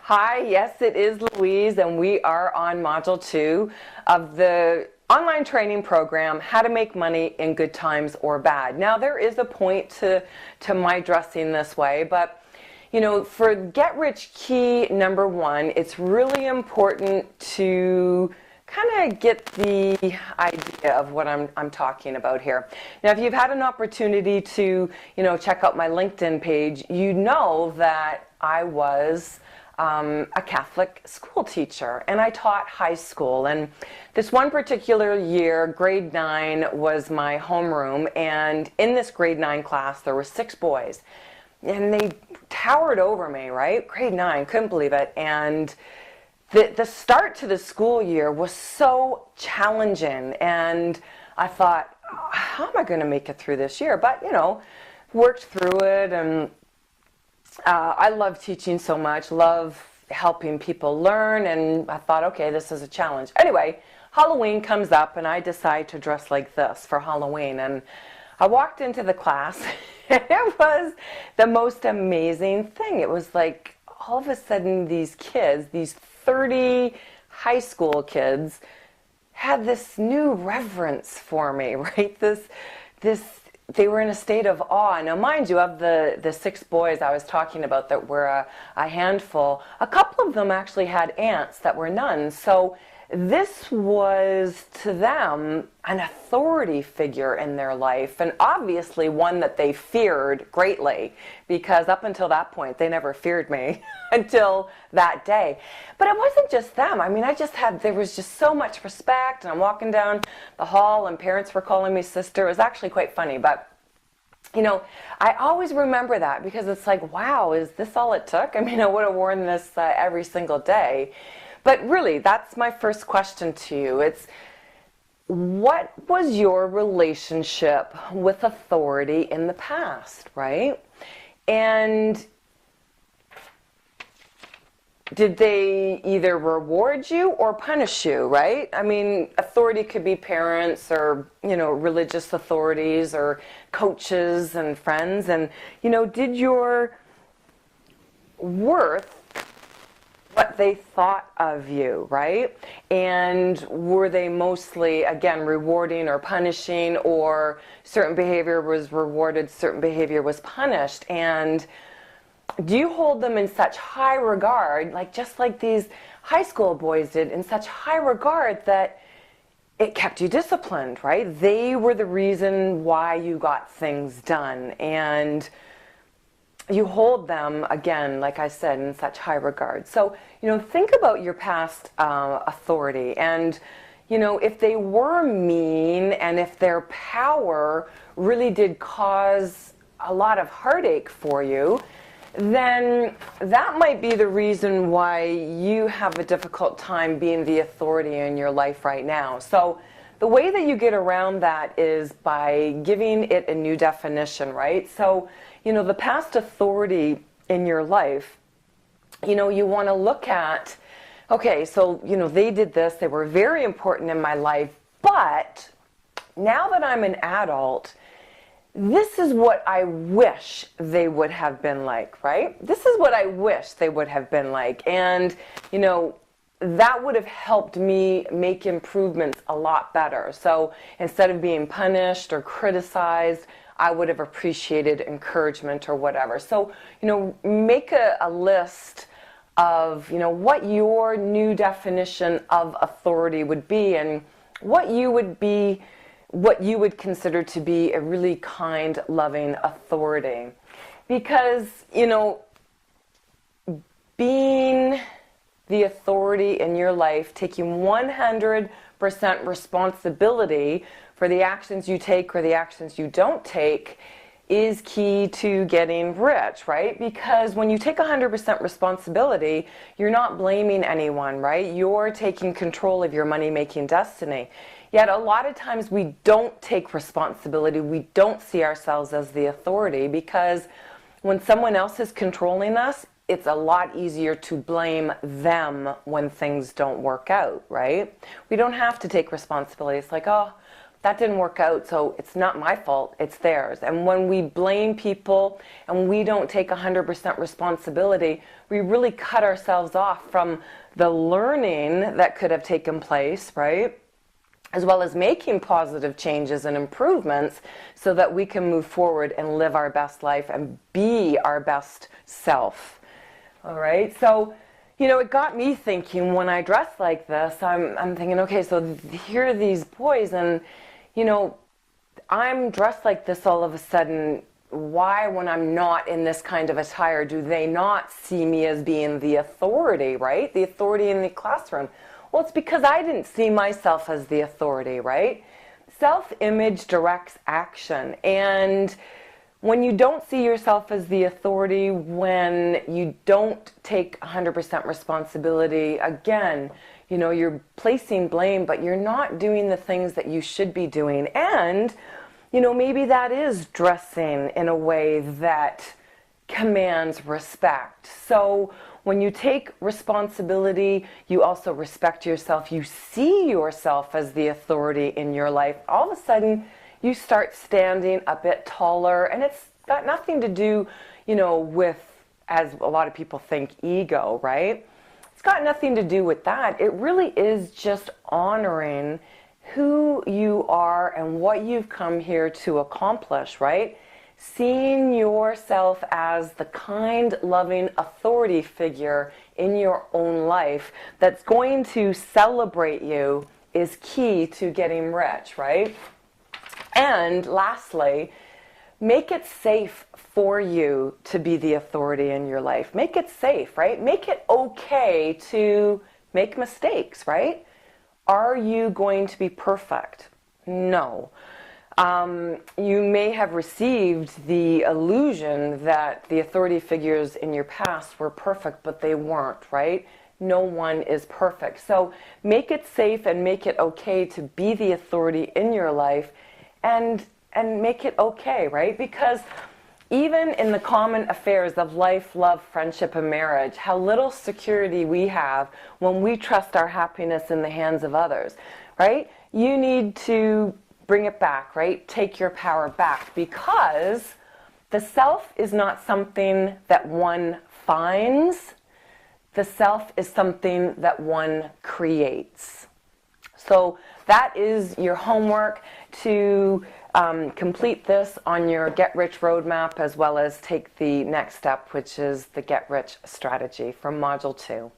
Hi, yes, it is Louise, and we are on Module 2 of the online training program, How to Make Money in Good Times or Bad. Now, there is a point to my dressing this way, but for Get Rich Key number 1, it's really important to kind of get the idea of what I'm talking about here. Now, if you've had an opportunity to, check out my LinkedIn page, you know that I was a Catholic school teacher, and I taught high school. And this one particular year, grade 9 was my homeroom, and in this grade 9 class, there were 6 boys, and they towered over me, right? Grade 9, couldn't believe it. And the start to the school year was so challenging, and I thought, how am I going to make it through this year? But, worked through it, and I love teaching so much, love helping people learn, and I thought, okay, this is a challenge. Anyway, Halloween comes up, and I decide to dress like this for Halloween, and I walked into the class, and it was the most amazing thing. It was like, all of a sudden, these kids, these 30 high school kids, had this new reverence for me, right? They were in a state of awe. Now, mind you, of the 6 boys I was talking about that were a handful, a couple of them actually had aunts that were nuns. So this was, to them, an authority figure in their life, and obviously one that they feared greatly, because up until that point, they never feared me until that day. But it wasn't just them. I mean, there was just so much respect, and I'm walking down the hall, and parents were calling me sister. It was actually quite funny, but I always remember that, because it's like, wow, is this all it took? I mean, I would have worn this every single day. But really, that's my first question to you. It's, what was your relationship with authority in the past, right? And did they either reward you or punish you, right? I mean, authority could be parents or, religious authorities or coaches and friends. And, did your worth what they thought of you, right? And were they mostly, again, rewarding or punishing, or certain behavior was rewarded, certain behavior was punished? And do you hold them in such high regard, just like these high school boys did, in such high regard that it kept you disciplined, right? They were the reason why you got things done, and you hold them, again, like I said, in such high regard. So, think about your past authority, and, if they were mean, and if their power really did cause a lot of heartache for you, then that might be the reason why you have a difficult time being the authority in your life right now. So the way that you get around that is by giving it a new definition, right? So, the past authority in your life, you want to look at, okay, so, they did this, they were very important in my life, but now that I'm an adult, this is what I wish they would have been like, right? This is what I wish they would have been like. And, that would have helped me make improvements a lot better. So instead of being punished or criticized, I would have appreciated encouragement or whatever. So, make a list of, what your new definition of authority would be, and what you would consider to be a really kind, loving authority. Because, being the authority in your life, taking 100% responsibility for the actions you take or the actions you don't take, is key to getting rich, right? Because when you take 100% responsibility, you're not blaming anyone, right? You're taking control of your money-making destiny. Yet a lot of times we don't take responsibility, we don't see ourselves as the authority, because when someone else is controlling us, it's a lot easier to blame them when things don't work out, right? We don't have to take responsibility. It's like, oh, that didn't work out, so it's not my fault, it's theirs. And when we blame people and we don't take 100% responsibility, we really cut ourselves off from the learning that could have taken place, right? As well as making positive changes and improvements so that we can move forward and live our best life and be our best self. All right, so it got me thinking when I dress like this. I'm thinking, okay, so here are these boys, and I'm dressed like this all of a sudden. Why, when I'm not in this kind of attire, do they not see me as being the authority, right? The authority in the classroom. Well, it's because I didn't see myself as the authority, right? Self-image directs action. And when you don't see yourself as the authority, when you don't take 100% responsibility, again, you're placing blame, but you're not doing the things that you should be doing. And, maybe that is dressing in a way that commands respect. So when you take responsibility, you also respect yourself. You see yourself as the authority in your life. All of a sudden, you start standing a bit taller, and it's got nothing to do, with, as a lot of people think, ego, right? It's got nothing to do with that. It really is just honoring who you are and what you've come here to accomplish, right? Seeing yourself as the kind, loving authority figure in your own life that's going to celebrate you is key to getting rich, right? And lastly, make it safe for you to be the authority in your life. Make it safe, right? Make it okay to make mistakes, right? Are you going to be perfect? No. You may have received the illusion that the authority figures in your past were perfect, but they weren't, right? No one is perfect. So make it safe and make it okay to be the authority in your life, and make it okay, right? Because even in the common affairs of life, love, friendship, and marriage, how little security we have when we trust our happiness in the hands of others, right? You need to bring it back, right? Take your power back, because the self is not something that one finds. The self is something that one creates. So that is your homework to complete this on your Get Rich Roadmap, as well as take the next step, which is the Get Rich Strategy from Module 2.